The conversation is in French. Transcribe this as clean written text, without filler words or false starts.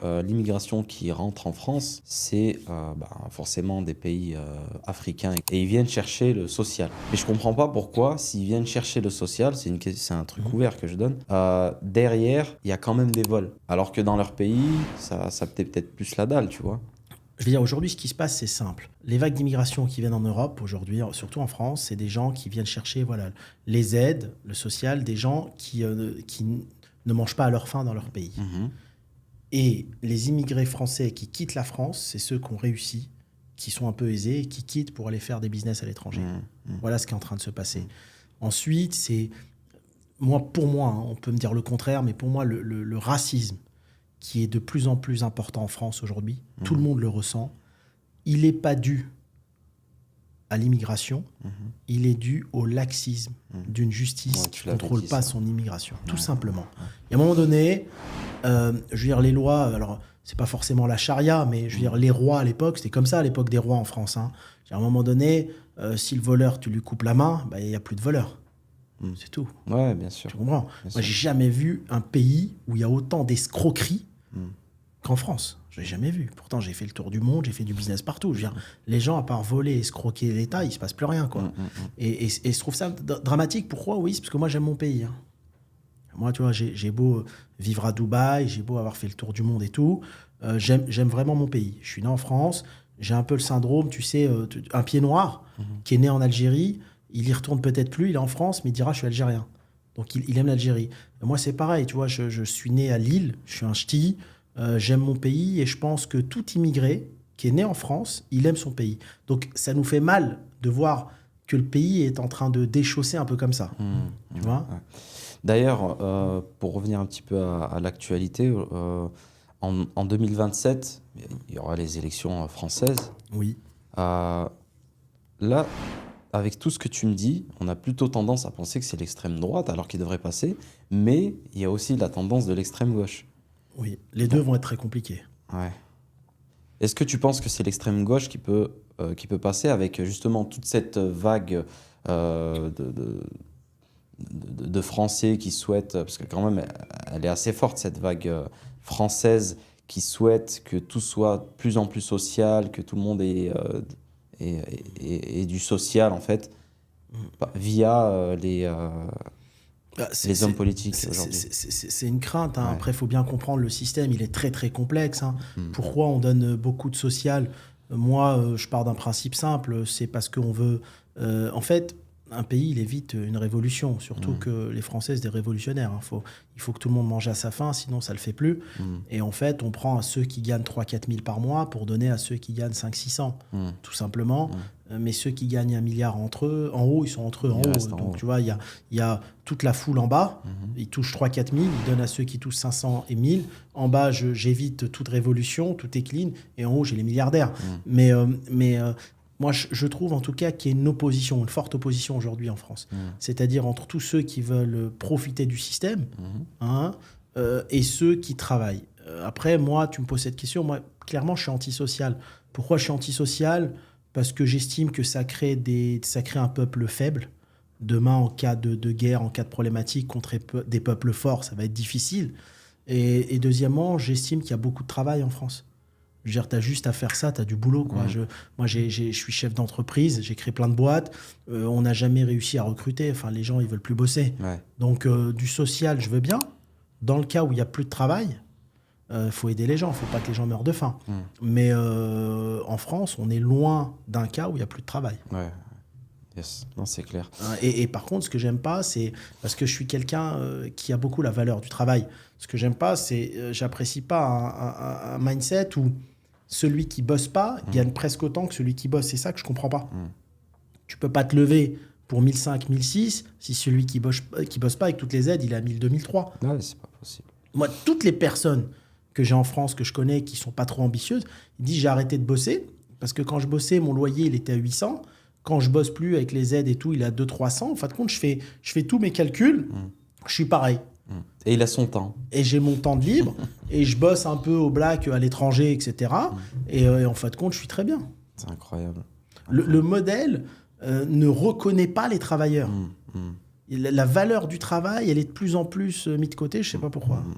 L'immigration qui rentre en France, c'est forcément des pays africains et ils viennent chercher le social. Mais je comprends pas pourquoi, s'ils viennent chercher le social, c'est un truc ouvert que je donne, derrière, il y a quand même des vols. Alors que dans leur pays, ça peut-être plus la dalle, tu vois. Je veux dire, aujourd'hui, ce qui se passe, c'est simple. Les vagues d'immigration qui viennent en Europe, aujourd'hui, surtout en France, c'est des gens qui viennent chercher les aides, le social, des gens qui ne mangent pas à leur faim dans leur pays. Et les immigrés français qui quittent la France, c'est ceux qui ont réussi, qui sont un peu aisés et qui quittent pour aller faire des business à l'étranger. Voilà ce qui est en train de se passer. Ensuite, pour moi, hein, on peut me dire le contraire, mais pour moi, le racisme qui est de plus en plus important en France aujourd'hui, tout le monde le ressent, il n'est pas dû à l'immigration, il est dû au laxisme d'une justice qui ne contrôle pas son immigration, tout simplement. Et à un moment donné, je veux dire, les lois, alors c'est pas forcément la charia, mais je veux dire, les rois à l'époque, c'était comme ça à l'époque des rois en France. Hein. À un moment donné, si le voleur, tu lui coupes la main, il n'y a plus de voleur. C'est tout. Ouais, bien sûr. Tu comprends ? Moi, j'ai jamais vu un pays où il y a autant d'escroqueries qu'en France. Je l'ai jamais vu. Pourtant, j'ai fait le tour du monde, j'ai fait du business partout. Je veux dire, les gens, à part voler et escroquer l'État, il se passe plus rien, quoi. Et je trouve ça dramatique. Pourquoi ? Oui, c'est parce que moi, j'aime mon pays. Hein. Moi, tu vois, j'ai beau vivre à Dubaï, j'ai beau avoir fait le tour du monde et tout, j'aime vraiment mon pays. Je suis né en France, j'ai un peu le syndrome, tu sais, un pied noir qui est né en Algérie, il y retourne peut-être plus, il est en France, mais il dira « je suis algérien ». Donc, il aime l'Algérie. Moi, c'est pareil, tu vois, je suis né à Lille, je suis un ch'ti, j'aime mon pays et je pense que tout immigré qui est né en France, il aime son pays. Donc, ça nous fait mal de voir que le pays est en train de déchausser un peu comme ça. Tu vois ? D'ailleurs, pour revenir un petit peu à l'actualité, en 2027, il y aura les élections françaises. Oui. Là, avec tout ce que tu me dis, on a plutôt tendance à penser que c'est l'extrême droite, alors qu'il devrait passer. Mais il y a aussi la tendance de l'extrême gauche. Oui, les deux vont être très compliqués. Ouais. Est-ce que tu penses que c'est l'extrême gauche qui peut passer avec justement toute cette vague de Français qui souhaitent, parce que quand même, elle est assez forte, cette vague française qui souhaite que tout soit de plus en plus social, que tout le monde ait du social, en fait, via les hommes politiques aujourd'hui. C'est une crainte. Hein. Ouais. Après, il faut bien comprendre, le système, il est très, très complexe. Hein. Pourquoi on donne beaucoup de social ? Moi, je pars d'un principe simple, c'est parce qu'on veut... en fait, un pays, il évite une révolution, surtout que les Français, c'est des révolutionnaires. Hein. Il faut que tout le monde mange à sa faim, sinon ça ne le fait plus. Et en fait, on prend à ceux qui gagnent 3-4 000 par mois pour donner à ceux qui gagnent 500-600, tout simplement. Mais ceux qui gagnent 1 milliard entre eux, en haut, ils sont entre eux en haut. Donc, tu vois, il y a toute la foule en bas. Ils touchent 3-4 000, ils donnent à ceux qui touchent 500 et 1000. En bas, j'évite toute révolution, tout est clean. Et en haut, j'ai les milliardaires. Mais moi, je trouve en tout cas qu'il y a une opposition, une forte opposition aujourd'hui en France. C'est-à-dire entre tous ceux qui veulent profiter du système et ceux qui travaillent. Après, moi, tu me poses cette question. Moi, clairement, je suis antisocial. Pourquoi je suis antisocial ? Parce que j'estime que ça crée un peuple faible. Demain, en cas de guerre, en cas de problématique contre des peuples forts, ça va être difficile. Et deuxièmement, j'estime qu'il y a beaucoup de travail en France. Je veux dire, tu as juste à faire ça, tu as du boulot. Quoi. Moi, je suis chef d'entreprise, j'ai créé plein de boîtes. On n'a jamais réussi à recruter. Enfin, les gens, ils veulent plus bosser. Ouais. Donc, du social, je veux bien. Dans le cas où il n'y a plus de travail, faut aider les gens. Il ne faut pas que les gens meurent de faim. Mais en France, on est loin d'un cas où il n'y a plus de travail. Ouais. Yes. Non, c'est clair. Et par contre, ce que j'aime pas, c'est parce que je suis quelqu'un qui a beaucoup la valeur du travail. Ce que j'aime pas, c'est j'apprécie pas un mindset où celui qui bosse pas gagne presque autant que celui qui bosse. C'est ça que je comprends pas. Tu peux pas te lever pour 1005, 1006 si celui qui bosse pas avec toutes les aides, il est à 1002, 1003. Ouais, c'est pas possible. Moi, toutes les personnes que j'ai en France, que je connais, qui sont pas trop ambitieuses, ils disent j'ai arrêté de bosser parce que quand je bossais, mon loyer, il était à 800. Quand je bosse plus avec les aides et tout, il est à 200-300. En fin de compte, je fais tous mes calculs. Je suis pareil. Et il a son temps. Et j'ai mon temps de libre. Et je bosse un peu au black à l'étranger, etc. Et en fin de compte, je suis très bien. C'est incroyable. Le modèle ne reconnaît pas les travailleurs. La valeur du travail, elle est de plus en plus mise de côté. Je ne sais pas pourquoi.